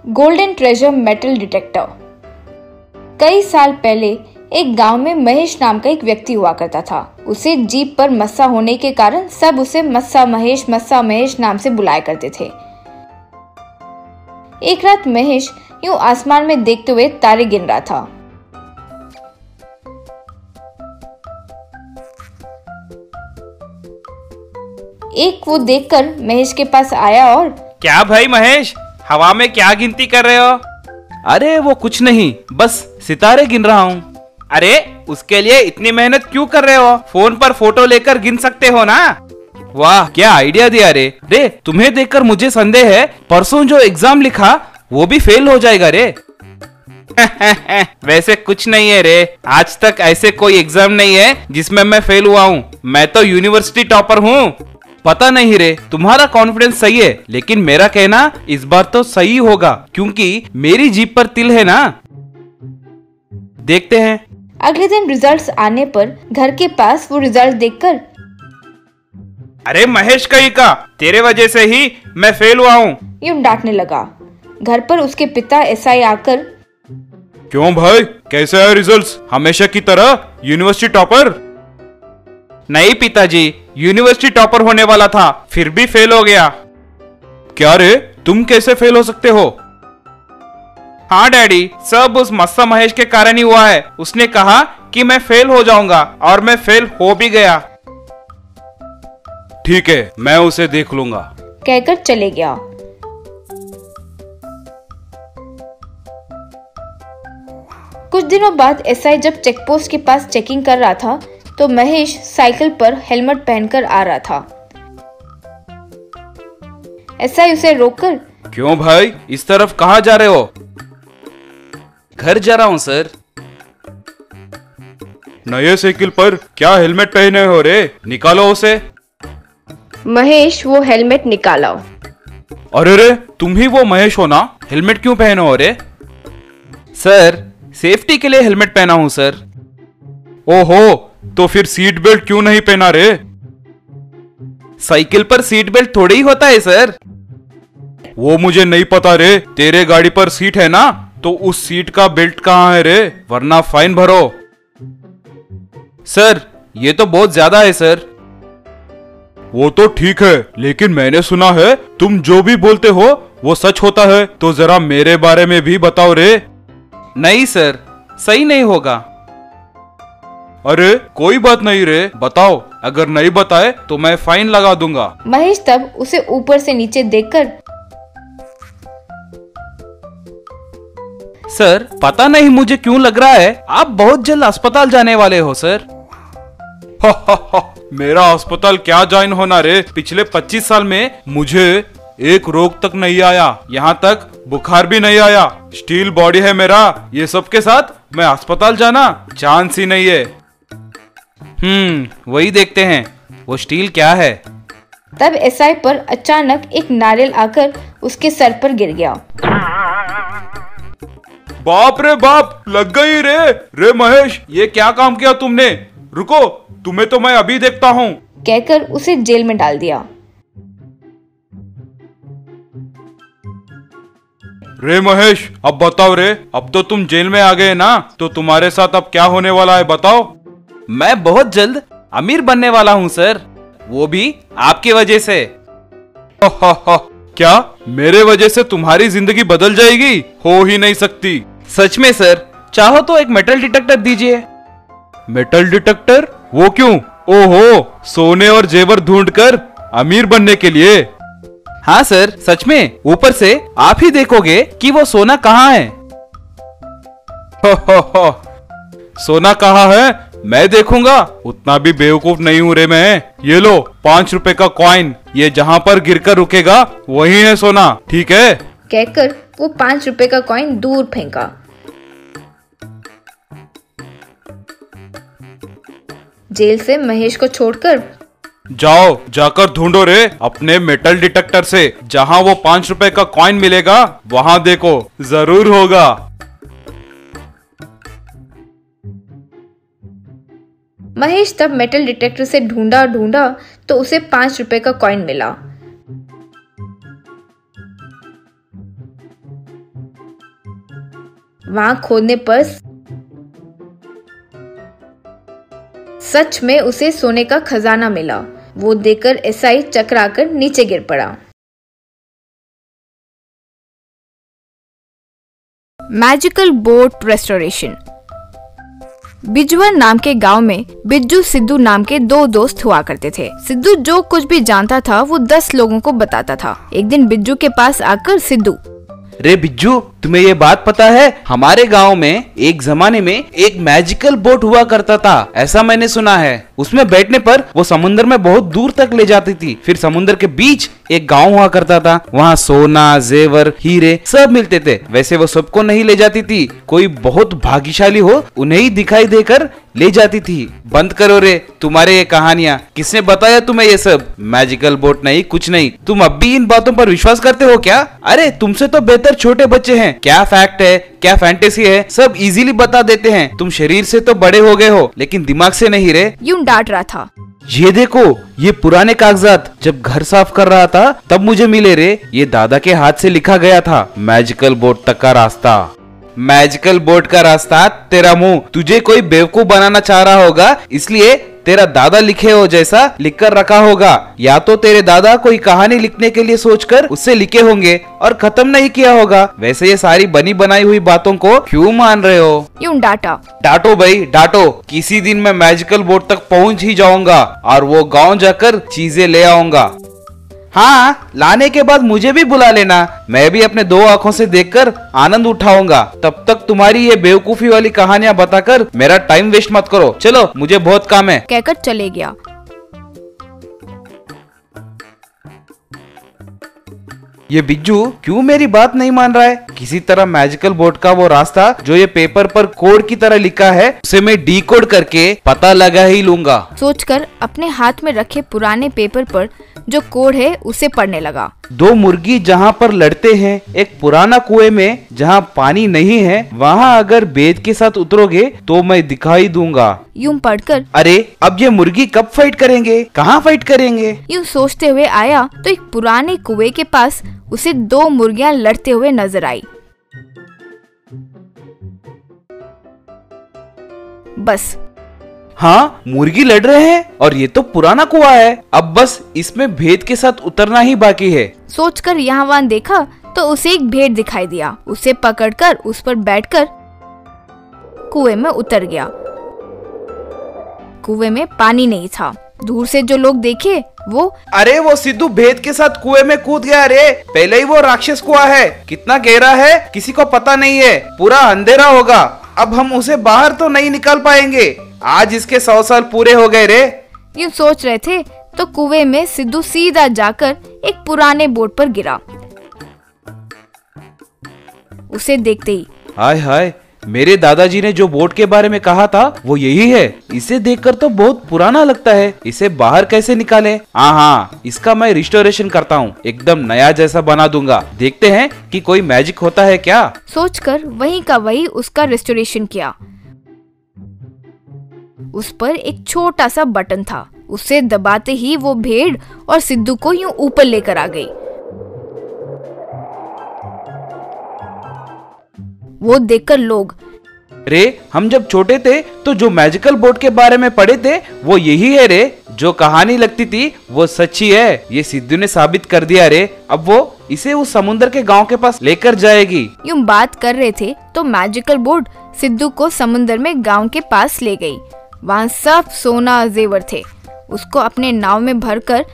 Golden treasure metal detector. कई साल पहले एक गांव में महेश नाम का एक व्यक्ति हुआ करता था। उसे जीप पर मस्सा होने के कारण सब उसे मस्सा महेश नाम से बुलाया करते थे। एक रात महेश यूं आसमान में देखते हुए तारे गिन रहा था। एक वो देखकर महेश के पास आया और क्या भाई महेश, हवा में क्या गिनती कर रहे हो? अरे वो कुछ नहीं, बस सितारे गिन रहा हूँ। अरे उसके लिए इतनी मेहनत क्यों कर रहे हो? फोन पर फोटो लेकर गिन सकते हो ना। वाह क्या आइडिया दिया रे। तुम्हें देखकर मुझे संदेह है परसों जो एग्जाम लिखा वो भी फेल हो जाएगा रे। वैसे कुछ नहीं है रे, आज तक ऐसे कोई एग्जाम नहीं है जिसमें मैं फेल हुआ हूँ। मैं तो यूनिवर्सिटी टॉपर हूँ। पता नहीं रे, तुम्हारा कॉन्फिडेंस सही है, लेकिन मेरा कहना इस बार तो सही होगा क्योंकि मेरी जीप पर तिल है ना। देखते हैं। अगले दिन रिजल्ट्स आने पर घर के पास वो रिजल्ट देखकर, अरे महेश कहीं का, तेरे वजह से ही मैं फेल हुआ हूँ, यूं डांटने लगा। घर पर उसके पिता एसआई आकर, क्यों भाई, कैसे है रिजल्ट्स? हमेशा की तरह यूनिवर्सिटी टॉपर? नहीं पिताजी, यूनिवर्सिटी टॉपर होने वाला था, फिर भी फेल हो गया। क्या रे, तुम कैसे फेल हो सकते हो? हाँ डैडी, सब उस मस्सा महेश के कारण ही हुआ है। उसने कहा कि मैं फेल हो जाऊंगा और मैं फेल हो भी गया। ठीक है, मैं उसे देख लूंगा, कहकर चले गया। कुछ दिनों बाद एसआई जब चेकपोस्ट के पास चेकिंग कर रहा था तो महेश साइकिल पर हेलमेट पहनकर आ रहा था। एसआई उसे रोककर, क्यों भाई, इस तरफ कहाँ जा रहे हो? घर जा रहा हूँ सर। नए साइकिल पर क्या हेलमेट पहने हो रे? निकालो उसे। महेश वो हेलमेट निकाला। अरे रे, तुम ही वो महेश हो ना? हेलमेट क्यों पहने हो रे? सर, सेफ्टी के लिए हेलमेट पहना हूँ सर। ओहो, तो फिर सीट बेल्ट क्यों नहीं पहना रे? साइकिल पर सीट बेल्ट थोड़ी ही होता है सर। वो मुझे नहीं पता रे। तेरे गाड़ी पर सीट है ना, तो उस सीट का बेल्ट कहाँ है रे? वरना फाइन भरो। सर, ये तो बहुत ज्यादा है सर। वो तो ठीक है, लेकिन मैंने सुना है तुम जो भी बोलते हो वो सच होता है, तो जरा मेरे बारे में भी बताओ रे। नहीं सर, सही नहीं होगा। अरे कोई बात नहीं रे, बताओ। अगर नहीं बताए तो मैं फाइन लगा दूंगा। महेश तब उसे ऊपर से नीचे देखकर, सर, पता नहीं मुझे क्यों लग रहा है आप बहुत जल्द अस्पताल जाने वाले हो सर। मेरा अस्पताल क्या ज्वाइन होना रे? पिछले 25 साल में मुझे एक रोग तक नहीं आया, यहाँ तक बुखार भी नहीं आया। स्टील बॉडी है मेरा, ये सब के साथ मैं अस्पताल जाना चांस ही नहीं है। वही देखते हैं, वो स्टील क्या है। तब एसआई पर अचानक एक नारियल आकर उसके सर पर गिर गया। बाप रे बाप, लग गई रे। रे महेश, ये क्या काम किया तुमने? रुको, तुम्हें तो मैं अभी देखता हूँ, कहकर उसे जेल में डाल दिया। रे महेश, अब बताओ रे, अब तो तुम जेल में आ गए ना, तो तुम्हारे साथ अब क्या होने वाला है बताओ। मैं बहुत जल्द अमीर बनने वाला हूँ सर, वो भी आपकी वजह से। क्या मेरे वजह से तुम्हारी जिंदगी बदल जाएगी? हो ही नहीं सकती। सच में सर, चाहो तो एक मेटल डिटेक्टर दीजिए। Metal detector? वो क्यों? ओहो, सोने और जेवर ढूंढकर अमीर बनने के लिए? हाँ सर, सच में। ऊपर से आप ही देखोगे कि वो सोना कहाँ है। सोना कहाँ है मैं देखूंगा, उतना भी बेवकूफ नहीं हूँ रे मैं। ये लो 5 रुपए का कॉइन, ये जहाँ पर गिरकर रुकेगा वही है सोना, ठीक है? कहकर वो 5 रुपए का कॉइन दूर फेंका। जेल से महेश को छोड़कर, जाओ, जाकर ढूंढो रे अपने मेटल डिटेक्टर से। जहाँ वो 5 रुपए का कॉइन मिलेगा वहाँ देखो, जरूर होगा। महेश तब मेटल डिटेक्टर से ढूंढा तो उसे 5 रुपए का कॉइन मिला। वहां खोदने पर सच में उसे सोने का खजाना मिला। वो देखकर एसआई चकराकर नीचे गिर पड़ा। Magical boat restoration. बिजवर नाम के गांव में बिज्जू सिद्धू नाम के दो दोस्त हुआ करते थे। सिद्धू जो कुछ भी जानता था वो 10 लोगों को बताता था। एक दिन बिज्जू के पास आकर सिद्धू, रे बिज्जू, तुम्हें ये बात पता है, हमारे गांव में एक जमाने में एक मैजिकल बोट हुआ करता था, ऐसा मैंने सुना है। उसमें बैठने पर वो समुद्र में बहुत दूर तक ले जाती थी। फिर समुद्र के बीच एक गांव हुआ करता था, वहाँ सोना, जेवर, हीरे सब मिलते थे। वैसे वो सबको नहीं ले जाती थी, कोई बहुत भाग्यशाली हो उन्हें ही दिखाई देकर ले जाती थी। बंद करो रे तुम्हारे ये कहानियां, किसने बताया तुम्हें ये सब? मैजिकल बोट नहीं, कुछ नहीं। तुम अब भी इन बातों पर विश्वास करते हो क्या? अरे तुमसे तो बेहतर छोटे बच्चे हैं। क्या फैक्ट है, क्या फैंटेसी है, सब इजीली बता देते हैं। तुम शरीर से तो बड़े हो गए हो, लेकिन दिमाग से नहीं रे। यूं डांट रहा था। ये देखो, ये पुराने कागजात जब घर साफ कर रहा था तब मुझे मिले रे। ये दादा के हाथ से लिखा गया था, मैजिकल बोट तक का रास्ता। मैजिकल बोट का रास्ता तेरा मुंह, तुझे कोई बेवकूफ बनाना चाह रहा होगा, इसलिए तेरा दादा लिखे हो जैसा लिख कर रखा होगा। या तो तेरे दादा कोई कहानी लिखने के लिए सोचकर उससे लिखे होंगे और खत्म नहीं किया होगा। वैसे ये सारी बनी बनाई हुई बातों को क्यों मान रहे हो? यूं डांटा। डांटो भाई डांटो, किसी दिन मैं मैजिकल बोट तक पहुंच ही जाऊंगा और वो गांव जाकर चीजें ले आऊंगा। हाँ, लाने के बाद मुझे भी बुला लेना, मैं भी अपने 2 आंखों से देखकर आनंद उठाऊंगा। तब तक तुम्हारी ये बेवकूफी वाली कहानियां बताकर मेरा टाइम वेस्ट मत करो। चलो, मुझे बहुत काम है, कहकर चले गया। ये बिज्जू क्यों मेरी बात नहीं मान रहा है? किसी तरह मैजिकल बोट का वो रास्ता जो ये पेपर पर कोड की तरह लिखा है उसे मैं डीकोड करके पता लगा ही लूंगा। सोचकर अपने हाथ में रखे पुराने पेपर पर जो कोड है उसे पढ़ने लगा। 2 मुर्गी जहाँ पर लड़ते हैं, एक पुराना कुएं में जहाँ पानी नहीं है, वहाँ अगर बेद के साथ उतरोगे तो मैं दिखाई दूंगा। यूं पढ़कर, अरे अब ये मुर्गी कब फाइट करेंगे, कहाँ फाइट करेंगे? यूं सोचते हुए आया तो एक पुराने कुएं के पास उसे 2 मुर्गियां लड़ते हुए नजर आई। बस। हाँ, मुर्गी लड़ रहे हैं और ये तो पुराना कुआं है। अब बस इसमें भेद के साथ उतरना ही बाकी है। सोचकर यहाँ वहाँ देखा तो उसे एक भेड़ दिखाई दिया। उसे पकड़कर उस पर बैठकर कुएं में उतर गया। कुएं में पानी नहीं था। दूर से जो लोग देखे वो, अरे वो सिद्धू भेद के साथ कुएं में कूद गया रे। पहले ही वो राक्षस कुआं है, कितना गहरा है किसी को पता नहीं है, पूरा अंधेरा होगा। अब हम उसे बाहर तो नहीं निकाल पाएंगे। आज इसके 100 साल पूरे हो गए रे। यूं सोच रहे थे तो कुएं में सिद्धू सीधा जाकर एक पुराने बोट पर गिरा। उसे देखते ही, हाय हाय, मेरे दादाजी ने जो बोट के बारे में कहा था वो यही है। इसे देखकर तो बहुत पुराना लगता है, इसे बाहर कैसे निकाले? हाँ, इसका मैं रिस्टोरेशन करता हूँ, एकदम नया जैसा बना दूंगा। देखते हैं कि कोई मैजिक होता है क्या। सोचकर वहीं का वहीं उसका रिस्टोरेशन किया। उस पर एक छोटा सा बटन था, उसे दबाते ही वो भेड़ और सिद्धू को यूं ऊपर लेकर आ गई। वो देखकर लोग, रे हम जब छोटे थे तो जो मैजिकल बोट के बारे में पढ़े थे वो यही है रे। जो कहानी लगती थी वो सच्ची है, ये सिद्धू ने साबित कर दिया रे। अब वो इसे उस समुद्र के गांव के पास लेकर जाएगी। यूं बात कर रहे थे तो मैजिकल बोट सिद्धू को समुद्र में गांव के पास ले गई। वहाँ सब सोना जेवर थे। उसको अपने नाव में भरकर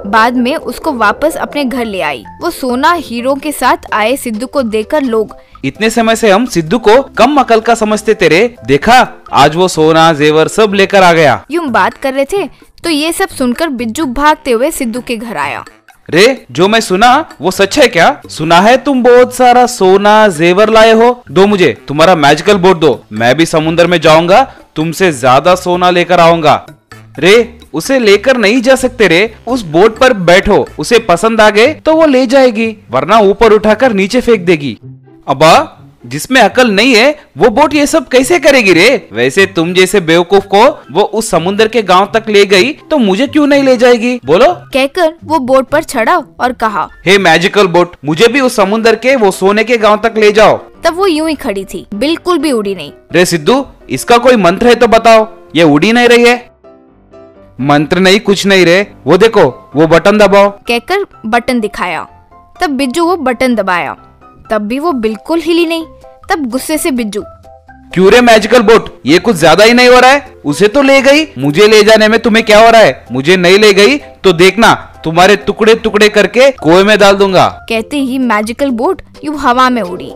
बाद में उसको वापस अपने घर ले आई। वो सोना हीरो के साथ आए सिद्धू को देखकर लोग, इतने समय से हम सिद्धू को कम अकल का समझते थे रे, देखा आज वो सोना जेवर सब लेकर आ गया। यूं बात कर रहे थे तो ये सब सुनकर बिज्जू भागते हुए सिद्धू के घर आया। रे जो मैं सुना वो सच है क्या? सुना है तुम बहुत सारा सोना जेवर लाए हो, दो मुझे तुम्हारा मैजिकल बोट दो, मैं भी समुद्र में जाऊंगा, तुमसे ज्यादा सोना लेकर आऊंगा। रे उसे लेकर नहीं जा सकते रे, उस बोट पर बैठो, उसे पसंद आ गए तो वो ले जाएगी, वरना ऊपर उठाकर नीचे फेंक देगी। अब्बा जिसमें अकल नहीं है वो बोट ये सब कैसे करेगी रे? वैसे तुम जैसे बेवकूफ को वो उस समुद्र के गांव तक ले गई तो मुझे क्यों नहीं ले जाएगी? बोलो। कहकर वो बोट पर चढ़ा और कहा, हे मैजिकल बोट, मुझे भी उस समुद्र के वो सोने के गांव तक ले जाओ। तब वो यूं ही खड़ी थी, बिल्कुल भी उड़ी नहीं। रे सिद्धू, इसका कोई मंत्र है तो बताओ, ये उड़ी नहीं रही है। मंत्र नहीं, कुछ नहीं रे, वो देखो वो बटन दबाओ। कहकर बटन दिखाया। तब बिज्जू वो बटन दबाया, तब भी वो बिल्कुल हिली नहीं। तब गुस्से से बिज्जू, क्यों रे मैजिकल बोट, ये कुछ ज्यादा ही नहीं हो रहा है? उसे तो ले गई, मुझे ले जाने में तुम्हें क्या हो रहा है? मुझे नहीं ले गई तो देखना तुम्हारे टुकड़े टुकड़े करके कुएं में डाल दूंगा। कहते ही मैजिकल बोट यूं हवा में उड़ी।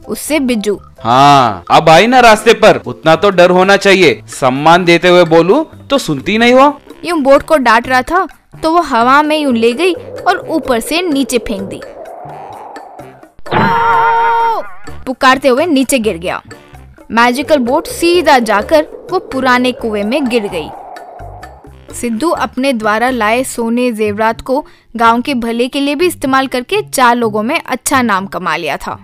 उससे बिज्जू, हाँ अब आई ना रास्ते पर, उतना तो डर होना चाहिए। सम्मान देते हुए बोलूं तो सुनती नहीं हो। यूं बोट को डांट रहा था तो वो हवा में यूं ले गई और ऊपर से नीचे फेंक दी। पुकारते हुए नीचे गिर गया। मैजिकल बोट सीधा जाकर वो पुराने कुएं में गिर गई। सिद्धू अपने द्वारा लाए सोने जेवरात को गांव के भले के लिए भी इस्तेमाल करके 4 लोगों में अच्छा नाम कमा लिया था।